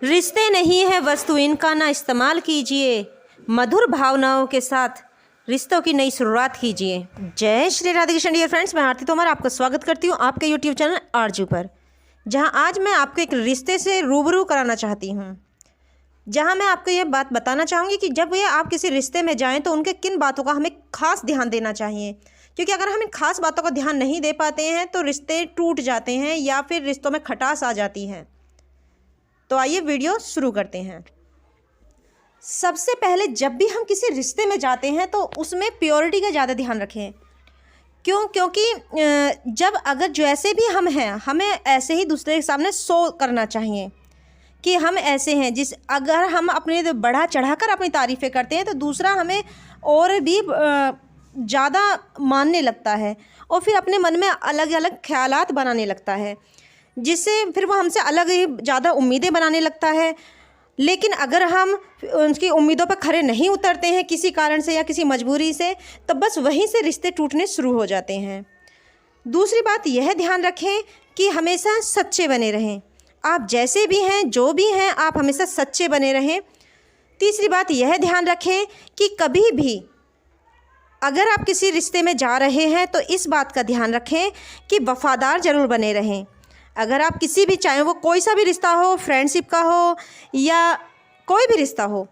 रिश्ते नहीं है वस्तु, इनका ना इस्तेमाल कीजिए। मधुर भावनाओं के साथ रिश्तों की नई शुरुआत कीजिए। जय श्री राधे कृष्ण डियर फ्रेंड्स, मैं आरती तोमर आपका स्वागत करती हूँ आपके यूट्यूब चैनल आरजू पर, जहाँ आज मैं आपको एक रिश्ते से रूबरू कराना चाहती हूँ। जहाँ मैं आपको ये बात बताना चाहूँगी कि जब ये आप किसी रिश्ते में जाएँ तो उनके किन बातों का हमें खास ध्यान देना चाहिए, क्योंकि अगर हम इन खास बातों का ध्यान नहीं दे पाते हैं तो रिश्ते टूट जाते हैं या फिर रिश्तों में खटास आ जाती है। तो आइए वीडियो शुरू करते हैं। सबसे पहले जब भी हम किसी रिश्ते में जाते हैं तो उसमें प्योरिटी का ज़्यादा ध्यान रखें। क्योंकि जब अगर जैसे भी हम हैं हमें ऐसे ही दूसरे के सामने शो करना चाहिए कि हम ऐसे हैं। अगर हम अपने बढ़ा चढ़ाकर अपनी तारीफ़ें करते हैं तो दूसरा हमें और भी ज़्यादा मानने लगता है और फिर अपने मन में अलग अलग ख्यालात बनाने लगता है, जिससे फिर वो हमसे अलग ही ज़्यादा उम्मीदें बनाने लगता है। लेकिन अगर हम उनकी उम्मीदों पर खरे नहीं उतरते हैं किसी कारण से या किसी मजबूरी से, तो बस वहीं से रिश्ते टूटने शुरू हो जाते हैं। दूसरी बात यह ध्यान रखें कि हमेशा सच्चे बने रहें। आप जैसे भी हैं, जो भी हैं, आप हमेशा सच्चे बने रहें। तीसरी बात यह ध्यान रखें कि कभी भी अगर आप किसी रिश्ते में जा रहे हैं तो इस बात का ध्यान रखें कि वफ़ादार ज़रूर बने रहें। अगर आप किसी भी, चाहे वो कोई सा भी रिश्ता हो, फ्रेंडशिप का हो या कोई भी रिश्ता हो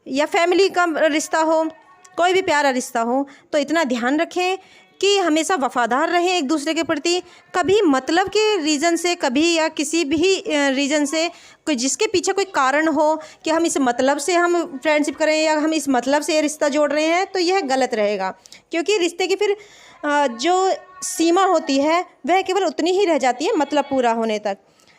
या फैमिली का रिश्ता हो, कोई भी प्यारा रिश्ता हो, तो इतना ध्यान रखें कि हमेशा वफ़ादार रहें एक दूसरे के प्रति। कभी मतलब के रीज़न से, कभी या किसी भी रीज़न से, कोई जिसके पीछे कोई कारण हो कि हम इस मतलब से हम फ्रेंडशिप करें या हम इस मतलब से ये रिश्ता जोड़ रहे हैं, तो यह गलत रहेगा। क्योंकि रिश्ते की फिर जो सीमा होती है वह केवल उतनी ही रह जाती है मतलब पूरा होने तक।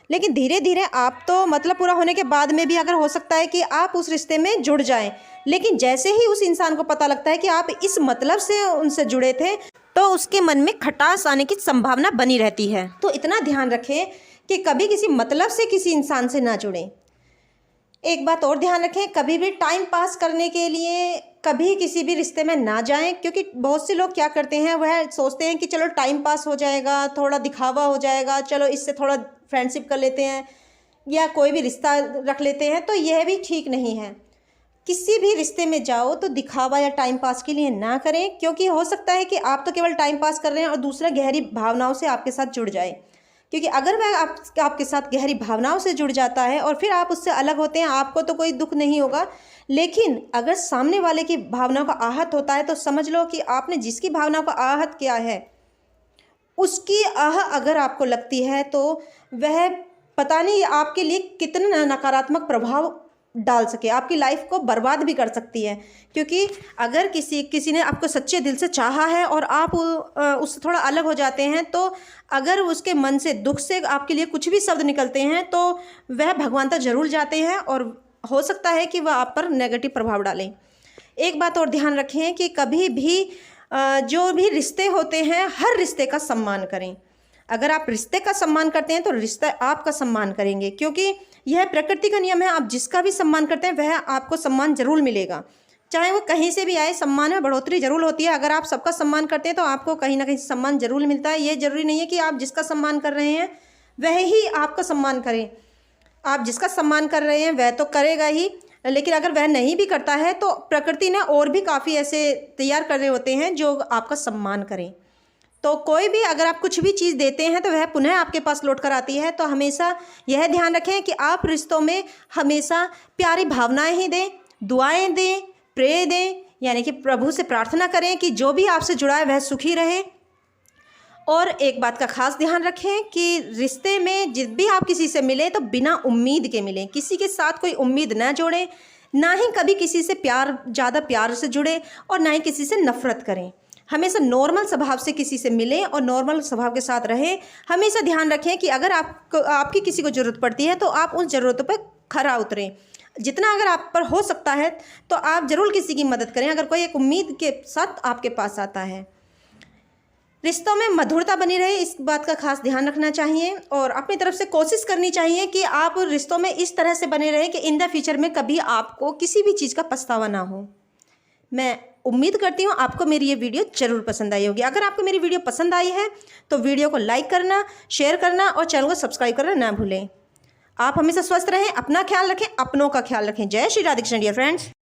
लेकिन धीरे धीरे आप तो मतलब पूरा होने के बाद में भी अगर हो सकता है कि आप उस रिश्ते में जुड़ जाएं, लेकिन जैसे ही उस इंसान को पता लगता है कि आप इस मतलब से उनसे जुड़े थे तो उसके मन में खटास आने की संभावना बनी रहती है। तो इतना ध्यान रखें कि कभी किसी मतलब से किसी इंसान से ना जुड़ें। एक बात और ध्यान रखें, कभी भी टाइम पास करने के लिए कभी किसी भी रिश्ते में ना जाएं। क्योंकि बहुत से लोग क्या करते हैं, वह सोचते हैं कि चलो टाइम पास हो जाएगा, थोड़ा दिखावा हो जाएगा, चलो इससे थोड़ा फ्रेंडशिप कर लेते हैं या कोई भी रिश्ता रख लेते हैं। तो यह भी ठीक नहीं है। किसी भी रिश्ते में जाओ तो दिखावा या टाइम पास के लिए ना करें, क्योंकि हो सकता है कि आप तो केवल टाइम पास कर रहे हैं और दूसरा गहरी भावनाओं से आपके साथ जुड़ जाए। क्योंकि अगर वह आपके साथ गहरी भावनाओं से जुड़ जाता है और फिर आप उससे अलग होते हैं, आपको तो कोई दुख नहीं होगा, लेकिन अगर सामने वाले की भावनाओं का आहत होता है तो समझ लो कि आपने जिसकी भावनाओं का आहत किया है उसकी आह अगर आपको लगती है तो वह पता नहीं आपके लिए कितना नकारात्मक प्रभाव डाल सके, आपकी लाइफ को बर्बाद भी कर सकती है। क्योंकि अगर किसी ने आपको सच्चे दिल से चाहा है और आप उससे थोड़ा अलग हो जाते हैं, तो अगर उसके मन से दुख से आपके लिए कुछ भी शब्द निकलते हैं तो वह भगवान तक जरूर जाते हैं और हो सकता है कि वह आप पर नेगेटिव प्रभाव डालें। एक बात और ध्यान रखें कि कभी भी जो भी रिश्ते होते हैं हर रिश्ते का सम्मान करें। अगर आप रिश्ते का सम्मान करते हैं तो रिश्ता आपका सम्मान करेंगे, क्योंकि यह प्रकृति का नियम है। आप जिसका भी सम्मान करते हैं वह आपको सम्मान जरूर मिलेगा, चाहे वो कहीं से भी आए। सम्मान में बढ़ोतरी जरूर होती है। अगर आप सबका सम्मान करते हैं तो आपको कहीं ना कहीं सम्मान जरूर मिलता है। ये जरूरी नहीं है कि आप जिसका सम्मान कर रहे हैं वह ही आपका सम्मान करें। आप जिसका सम्मान कर रहे हैं वह तो करेगा ही, लेकिन अगर वह नहीं भी करता है तो प्रकृति ने और भी काफ़ी ऐसे तैयार कर रहे होते हैं जो आपका सम्मान करें। तो कोई भी अगर आप कुछ भी चीज़ देते हैं तो वह पुनः आपके पास लौट कर आती है। तो हमेशा यह ध्यान रखें कि आप रिश्तों में हमेशा प्यारी भावनाएं ही दें, दुआएं दें, प्रे दें, यानी कि प्रभु से प्रार्थना करें कि जो भी आपसे जुड़ा है वह सुखी रहे। और एक बात का खास ध्यान रखें कि रिश्ते में जब भी आप किसी से मिले तो बिना उम्मीद के मिलें। किसी के साथ कोई उम्मीद ना जोड़ें, ना ही कभी किसी से ज़्यादा प्यार से जुड़े और ना ही किसी से नफरत करें। हमेशा नॉर्मल स्वभाव से किसी से मिलें और नॉर्मल स्वभाव के साथ रहें। हमेशा ध्यान रखें कि अगर आपकी किसी को ज़रूरत पड़ती है तो आप उन ज़रूरतों पर खरा उतरें। जितना अगर आप पर हो सकता है तो आप ज़रूर किसी की मदद करें अगर कोई एक उम्मीद के साथ आपके पास आता है। रिश्तों में मधुरता बनी रहे, इस बात का खास ध्यान रखना चाहिए और अपनी तरफ से कोशिश करनी चाहिए कि आप रिश्तों में इस तरह से बने रहें कि इन द फ्यूचर में कभी आपको किसी भी चीज़ का पछतावा ना हो। मैं उम्मीद करती हूँ आपको मेरी ये वीडियो ज़रूर पसंद आई होगी। अगर आपको मेरी वीडियो पसंद आई है तो वीडियो को लाइक करना, शेयर करना और चैनल को सब्सक्राइब करना ना भूलें। आप हमेशा स्वस्थ रहें, अपना ख्याल रखें, अपनों का ख्याल रखें। जय श्री राधे कृष्ण डियर फ्रेंड्स।